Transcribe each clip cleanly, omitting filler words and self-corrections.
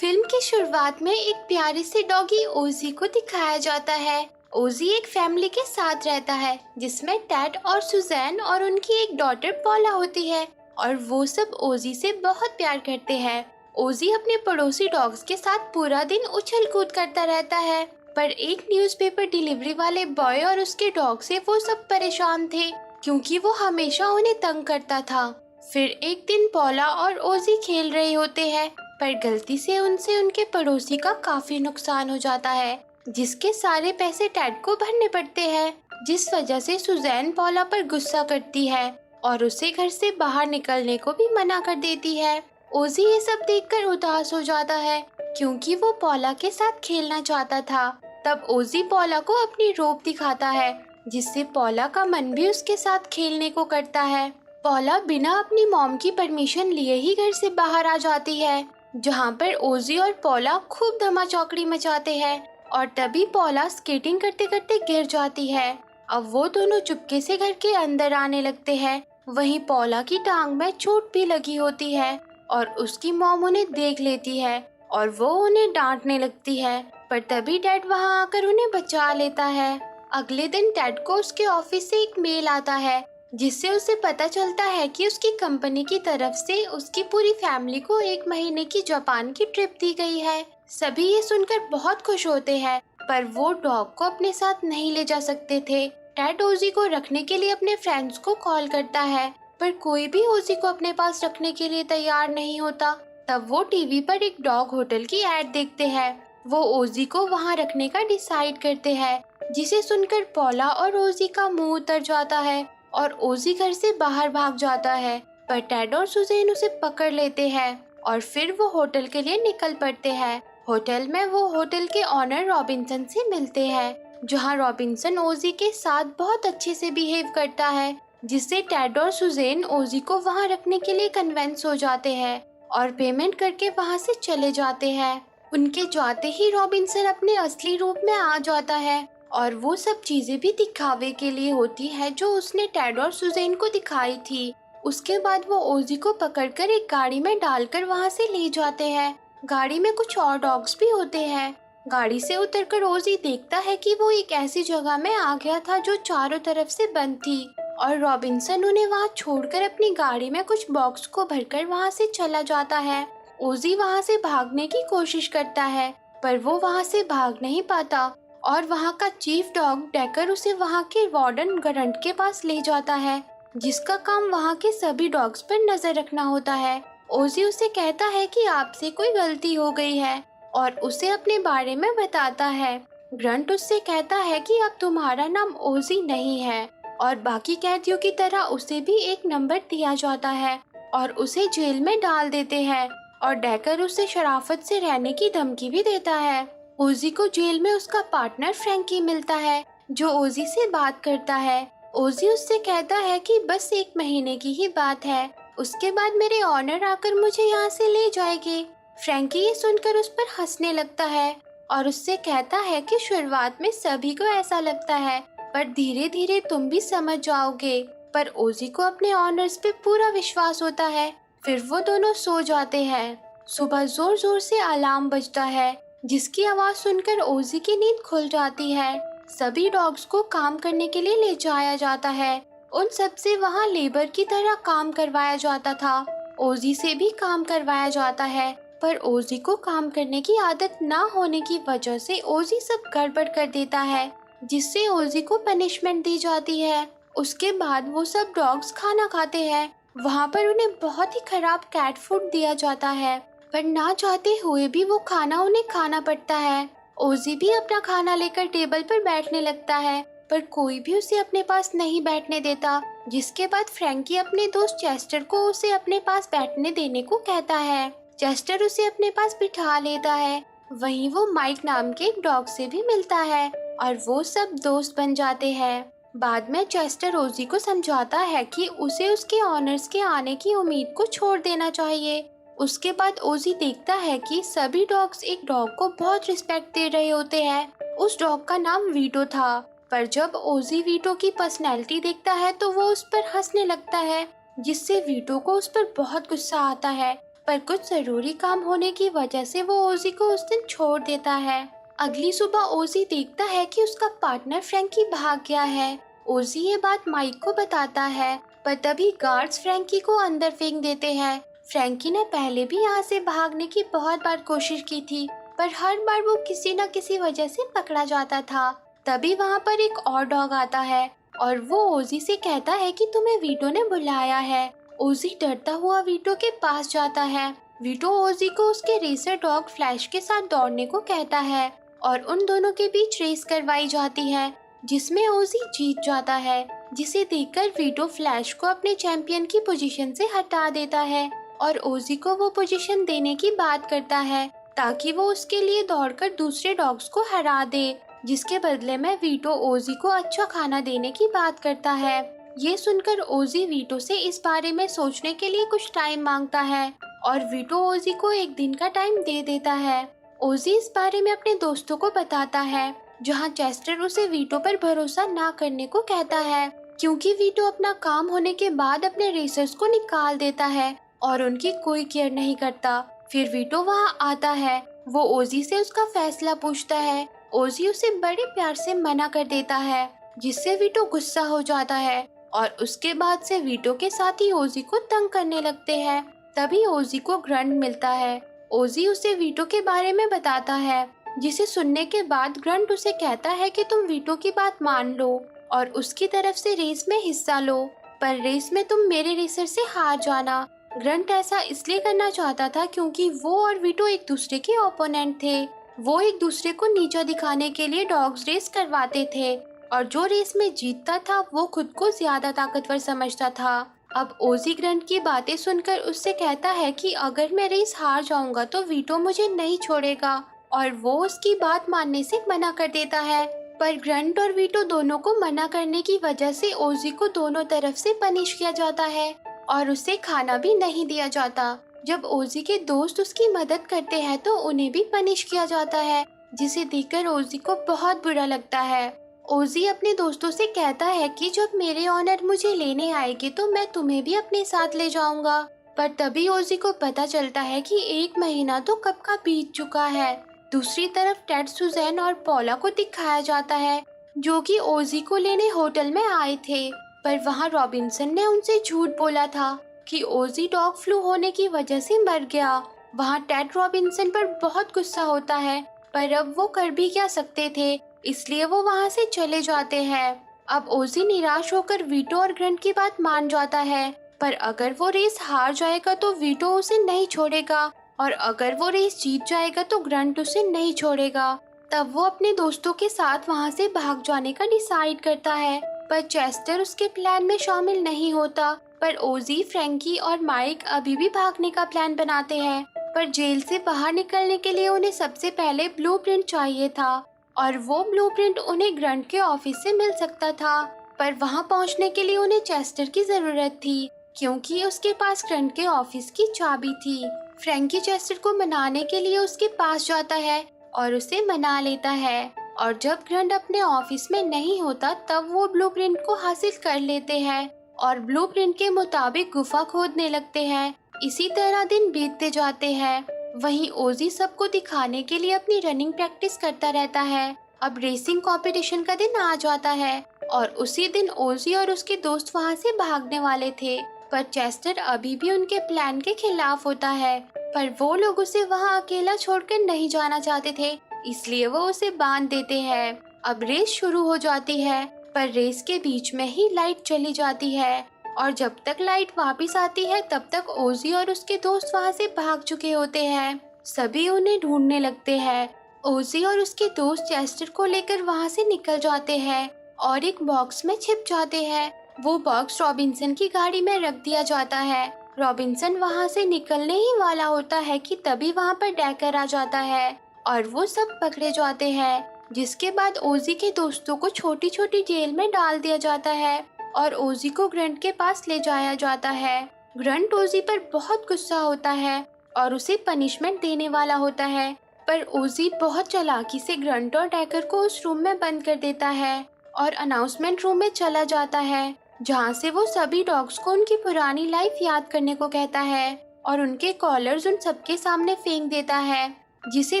Film की शुरुआत में एक प्यारे से डॉगी ओजी को दिखाया जाता है। ओजी एक फैमिली के साथ रहता है जिसमें टैड और सुजैन और उनकी एक डॉटर पॉला होती है और वो सब ओजी से बहुत प्यार करते हैं। ओजी अपने पड़ोसी डॉग्स के साथ पूरा दिन उछल कूद करता रहता है, पर एक न्यूज़पेपर डिलीवरी वाले बॉय और उसके डॉग से वो सब परेशान थे क्योंकि वो हमेशा उन्हें तंग करता था। फिर एक दिन पॉला और ओजी खेल रहे होते हैं, पर गलती से उनसे उनके पड़ोसी का काफी नुकसान हो जाता है, जिसके सारे पैसे टैड को भरने पड़ते हैं, जिस वजह से सुजैन पॉला पर गुस्सा करती है और उसे घर से बाहर निकलने को भी मना कर देती है। ओजी ये सब देखकर उदास हो जाता है क्योंकि वो पॉला के साथ खेलना चाहता था। तब ओजी पॉला को अपनी रोब दिखाता है, जिससे पॉला का मन भी उसके साथ खेलने को करता है। पॉला बिना अपनी मॉम की परमिशन लिए ही घर से बाहर आ जाती है, जहाँ पर ओजी और पॉला खूब धमाचौकड़ी मचाते हैं और तभी पॉला स्केटिंग करते करते गिर जाती है। अब वो दोनों चुपके से घर के अंदर आने लगते हैं। वहीं पॉला की टांग में चोट भी लगी होती है और उसकी मॉम उन्हें देख लेती है और वो उन्हें डांटने लगती है, पर तभी डैड वहाँ आकर उन्हें बचा लेता है। अगले दिन डैड को उसके ऑफिस से एक मेल आता है, जिससे उसे पता चलता है कि उसकी कंपनी की तरफ से उसकी पूरी फैमिली को 1 महीने की जापान की ट्रिप दी गई है। सभी ये सुनकर बहुत खुश होते हैं, पर वो डॉग को अपने साथ नहीं ले जा सकते थे। टैड ओजी को रखने के लिए अपने फ्रेंड्स को कॉल करता है, पर कोई भी ओजी को अपने पास रखने के लिए तैयार नहीं होता। तब वो टीवी पर एक डॉग होटल की ऐड देखते हैं। वो ओजी को वहाँ रखने का डिसाइड करते हैं, जिसे सुनकर पॉला और ओजी का मुंह उतर जाता है और ओजी घर से बाहर भाग जाता है, पर टैड और सुजैन उसे पकड़ लेते हैं और फिर वो होटल के लिए निकल पड़ते हैं। होटल में वो होटल के ऑनर रॉबिन्सन से मिलते हैं, जहां रॉबिन्सन ओजी के साथ बहुत अच्छे से बिहेव करता है, जिससे टैड और सुजैन ओजी को वहां रखने के लिए कन्विंस हो जाते हैं और पेमेंट करके वहां से चले जाते हैं। उनके जाते ही रॉबिन्सन अपने असली रूप में आ जाता है और वो सब चीजें भी दिखावे के लिए होती है जो उसने टैड और सुजैन को दिखाई थी। उसके बाद वो ओजी को पकड़कर एक गाड़ी में डालकर वहाँ से ले जाते हैं। गाड़ी में कुछ और डॉग्स भी होते हैं। गाड़ी से उतरकर ओजी देखता है कि वो एक ऐसी जगह में आ गया था जो चारों तरफ से बंद थी और रॉबिन्सन उन्हें वहाँ छोड़कर अपनी गाड़ी में कुछ बॉक्स को भरकर वहाँ से चला जाता है। ओजी वहाँ से भागने की कोशिश करता है, पर वो वहाँ से भाग नहीं पाता और वहाँ का चीफ डॉग डेकर उसे वहाँ के वार्डन गरंट के पास ले जाता है, जिसका काम वहाँ के सभी डॉग्स पर नजर रखना होता है। ओजी उसे कहता है कि आपसे कोई गलती हो गई है और उसे अपने बारे में बताता है। ग्रंट उससे कहता है कि अब तुम्हारा नाम ओजी नहीं है और बाकी कैदियों की तरह उसे भी एक नंबर दिया जाता है और उसे जेल में डाल देते हैं और डेकर उसे शराफत से रहने की धमकी भी देता है। ओजी को जेल में उसका पार्टनर फ्रैंकी मिलता है, जो ओजी से बात करता है। ओजी उससे कहता है कि बस 1 महीने की ही बात है, उसके बाद मेरे ऑनर आकर मुझे यहाँ से ले जाएंगे। फ्रैंकी ये सुनकर उस पर हंसने लगता है और उससे कहता है कि शुरुआत में सभी को ऐसा लगता है, पर धीरे धीरे तुम भी समझ जाओगे। पर ओजी को अपने ऑनर्स पे पूरा विश्वास होता है। फिर वो दोनों सो जाते हैं। सुबह जोर जोर से अलार्म बजता है, जिसकी आवाज सुनकर ओजी की नींद खुल जाती है। सभी डॉग्स को काम करने के लिए ले जाया जाता है। उन सब से वहाँ लेबर की तरह काम करवाया जाता था। ओजी से भी काम करवाया जाता है, पर ओजी को काम करने की आदत ना होने की वजह से ओजी सब गड़बड़ कर देता है, जिससे ओजी को पनिशमेंट दी जाती है। उसके बाद वो सब डॉग्स खाना खाते हैं। वहाँ पर उन्हें बहुत ही खराब कैट फूड दिया जाता है, पर ना चाहते हुए भी वो खाना उन्हें खाना पड़ता है। ओजी भी अपना खाना लेकर टेबल पर बैठने लगता है, पर कोई भी उसे अपने पास नहीं बैठने देता, जिसके बाद फ्रैंकी अपने दोस्त चेस्टर को उसे अपने पास बैठने देने को कहता है। चेस्टर उसे अपने पास बिठा लेता है। वहीं वो माइक नाम के एक डॉग से भी मिलता है और वो सब दोस्त बन जाते हैं। बाद में चेस्टर ओजी को समझाता है कि उसे उसके ऑनर्स के आने की उम्मीद को छोड़ देना चाहिए। उसके बाद ओजी देखता है कि सभी डॉग्स एक डॉग को बहुत रिस्पेक्ट दे रहे होते हैं। उस डॉग का नाम वीटो था, पर जब ओजी वीटो की पर्सनैलिटी देखता है तो वो उस पर हंसने लगता है, जिससे वीटो को उस पर बहुत गुस्सा आता है। पर कुछ जरूरी काम होने की वजह से वो ओजी को उस दिन छोड़ देता है। अगली सुबह ओजी देखता है कि उसका पार्टनर फ्रैंकी भाग गया है। ओजी ये बात माइक को बताता है, पर तभी गार्ड्स फ्रैंकी को अंदर फेंक देते हैं। फ्रैंकी ने पहले भी यहाँ से भागने की बहुत बार कोशिश की थी, पर हर बार वो किसी न किसी वजह से पकड़ा जाता था। तभी वहाँ पर एक और डॉग आता है और वो ओजी से कहता है कि तुम्हें वीटो ने बुलाया है। ओजी डरता हुआ वीटो के पास जाता है। वीटो ओजी को उसके रेसर डॉग फ्लैश के साथ दौड़ने को कहता है और उन दोनों के बीच रेस करवाई जाती है, जिसमें ओजी जीत जाता है, जिसे देखकर वीटो फ्लैश को अपने चैंपियन की पोजीशन से हटा देता है और ओजी को वो पोजीशन देने की बात करता है ताकि वो उसके लिए दौड़कर दूसरे डॉग्स को हरा दे, जिसके बदले में वीटो ओजी को अच्छा खाना देने की बात करता है। ये सुनकर ओजी वीटो से इस बारे में सोचने के लिए कुछ टाइम मांगता है और वीटो ओजी को एक दिन का टाइम दे देता है। ओजी इस बारे में अपने दोस्तों को बताता है, जहाँ चेस्टर उसे वीटो पर भरोसा ना करने को कहता है, क्योंकि वीटो अपना काम होने के बाद अपने रेसर्स को निकाल देता है और उनकी कोई केयर नहीं करता। फिर वीटो वहाँ आता है। वो ओजी से उसका फैसला पूछता है। ओजी उसे बड़े प्यार से मना कर देता है, जिससे वीटो गुस्सा हो जाता है और उसके बाद से वीटो के साथ ही ओजी को तंग करने लगते हैं। तभी ओजी को ग्रंट मिलता है। ओजी उसे वीटो के बारे में बताता है, जिसे सुनने के बाद ग्रंट उसे कहता है कि तुम वीटो की बात मान लो और उसकी तरफ से रेस में हिस्सा लो, पर रेस में तुम मेरे रेसर से हार जाना। ग्रंट ऐसा इसलिए करना चाहता था क्योंकि वो और वीटो एक दूसरे के ओपोनेंट थे। वो एक दूसरे को नीचा दिखाने के लिए डॉग्स रेस करवाते थे और जो रेस में जीतता था वो खुद को ज्यादा ताकतवर समझता था। अब ओजी ग्रंट की बातें सुनकर उससे कहता है कि अगर मैं रेस हार जाऊंगा तो वीटो मुझे नहीं छोड़ेगा और वो उसकी बात मानने से मना कर देता है। पर ग्रंट और वीटो दोनों को मना करने की वजह से ओजी को दोनों तरफ से पनिश किया जाता है और उसे खाना भी नहीं दिया जाता। जब ओजी के दोस्त उसकी मदद करते हैं तो उन्हें भी पनिश किया जाता है, जिसे देखकर ओजी को बहुत बुरा लगता है। ओजी अपने दोस्तों से कहता है कि जब मेरे ऑनर मुझे लेने आएंगे तो मैं तुम्हें भी अपने साथ ले जाऊंगा। पर तभी ओजी को पता चलता है कि 1 महीना तो कब का बीत चुका है। दूसरी तरफ टेड, सुजैन और पॉला को दिखाया जाता है, जो कि ओजी को लेने होटल में आए थे, पर वहाँ रॉबिन्सन ने उनसे झूठ बोला था कि ओजी डॉग फ्लू होने की वजह से मर गया। वहाँ टेड रॉबिन्सन पर बहुत गुस्सा होता है, पर अब वो कर भी क्या सकते थे, इसलिए वो वहाँ से चले जाते हैं। अब ओजी निराश होकर वीटो और ग्रंट की बात मान जाता है, पर अगर वो रेस हार जाएगा तो वीटो उसे नहीं छोड़ेगा और अगर वो रेस जीत जाएगा तो ग्रंट उसे नहीं छोड़ेगा। तब वो अपने दोस्तों के साथ वहाँ से भाग जाने का डिसाइड करता है, पर चेस्टर उसके प्लान में शामिल नहीं होता। पर ओजी, फ्रैंकी और माइक अभी भी भागने का प्लान बनाते हैं, पर जेल से बाहर निकलने के लिए उन्हें सबसे पहले ब्लूप्रिंट चाहिए था और वो ब्लूप्रिंट उन्हें ग्रंट के ऑफिस से मिल सकता था। पर वहां पहुंचने के लिए उन्हें चेस्टर की जरूरत थी, क्योंकि उसके पास ग्रंट के ऑफिस की चाबी थी। फ्रैंकी चेस्टर को मनाने के लिए उसके पास जाता है और उसे मना लेता है, और जब ग्रंट अपने ऑफिस में नहीं होता तब वो ब्लूप्रिंट को हासिल कर लेते हैं और ब्लूप्रिंट के मुताबिक गुफा खोदने लगते हैं। इसी तरह दिन बीतते जाते हैं। वहीं ओजी सबको दिखाने के लिए अपनी रनिंग प्रैक्टिस करता रहता है। अब रेसिंग कंपटीशन का दिन आ जाता है और उसी दिन ओजी और उसके दोस्त वहां से भागने वाले थे, पर चेस्टर अभी भी उनके प्लान के खिलाफ होता है। पर वो लोग उसे वहां अकेला छोड़कर नहीं जाना चाहते थे, इसलिए वो उसे बांध देते हैं। अब रेस शुरू हो जाती है, पर रेस के बीच में ही लाइट चली जाती है और जब तक लाइट वापस आती है तब तक ओजी और उसके दोस्त वहां से भाग चुके होते हैं। सभी उन्हें ढूंढने लगते हैं। ओजी और उसके दोस्त चेस्टर को लेकर वहां से निकल जाते हैं और एक बॉक्स में छिप जाते हैं। वो बॉक्स रॉबिन्सन की गाड़ी में रख दिया जाता है। रॉबिन्सन वहां से निकलने ही वाला होता है कि तभी वहां पर डैकर आ जाता है और वो सब पकड़े जाते हैं, जिसके बाद ओजी के दोस्तों को छोटी छोटी जेल में डाल दिया जाता है और ओजी को ग्रंट के पास ले जाया जाता है। ग्रंट ओजी पर बहुत गुस्सा होता है और उसे पनिशमेंट देने वाला होता है, पर ओजी बहुत चालाकी से ग्रंट और डैकर को उस रूम में बंद कर देता है और अनाउंसमेंट रूम में चला जाता है, जहाँ से वो सभी डॉग्स को उनकी पुरानी लाइफ याद करने को कहता है और उनके कॉलर्स उन सबके सामने फेंक देता है, जिसे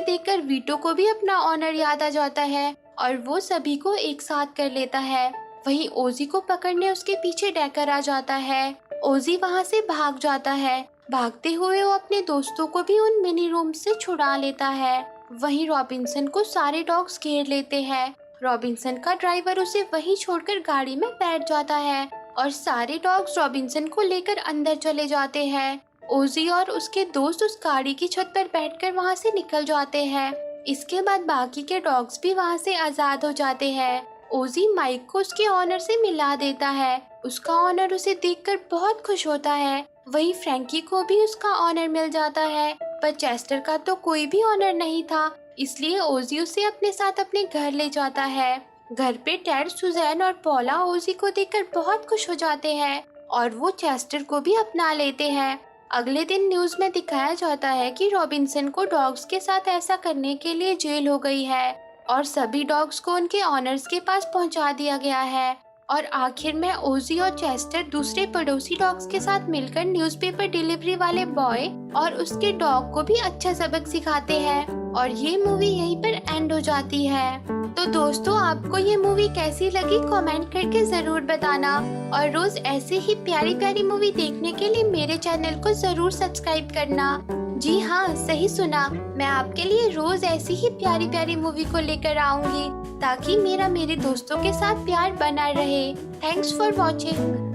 देखकर वीटो को भी अपना ऑनर याद आ जाता है और वो सभी को एक साथ कर लेता है। वहीं ओजी को पकड़ने उसके पीछे डेकर आ जाता है। ओजी वहाँ से भाग जाता है। भागते हुए वो अपने दोस्तों को भी उन मिनी रूम से छुड़ा लेता है। वहीं रॉबिन्सन को सारे डॉग्स घेर लेते हैं। रॉबिन्सन का ड्राइवर उसे वहीं छोड़कर गाड़ी में बैठ जाता है और सारे डॉग्स रॉबिन्सन को लेकर अंदर चले जाते हैं। ओजी और उसके दोस्त उस गाड़ी की छत पर बैठकर वहाँ से निकल जाते हैं। इसके बाद बाकी के डॉग्स भी वहाँ से आजाद हो जाते हैं। ओजी माइक को उसके ऑनर से मिला देता है। उसका ऑनर उसे देखकर बहुत खुश होता है। वहीं फ्रैंकी को भी उसका ऑनर मिल जाता है, पर चेस्टर का तो कोई भी ऑनर नहीं था, इसलिए ओजी उसे अपने साथ अपने घर ले जाता है। घर पे टेड, सुजैन और पॉला ओजी को देखकर बहुत खुश हो जाते हैं और वो चेस्टर को भी अपना लेते हैं। अगले दिन न्यूज में दिखाया जाता है कि रॉबिन्सन को डॉग्स के साथ ऐसा करने के लिए जेल हो गई है और सभी डॉग्स को उनके ऑनर्स के पास पहुंचा दिया गया है। और आखिर में ओजी और चेस्टर दूसरे पड़ोसी डॉग्स के साथ मिलकर न्यूज़पेपर डिलीवरी वाले बॉय और उसके डॉग को भी अच्छा सबक सिखाते हैं और ये मूवी यहीं पर एंड हो जाती है। तो दोस्तों, आपको ये मूवी कैसी लगी कमेंट करके जरूर बताना और रोज ऐसे ही प्यारी प्यारी मूवी देखने के लिए मेरे चैनल को जरूर सब्सक्राइब करना। जी हाँ, सही सुना, मैं आपके लिए रोज ऐसी ही प्यारी प्यारी मूवी को लेकर आऊंगी ताकि मेरे दोस्तों के साथ प्यार बना रहे। Thanks for watching.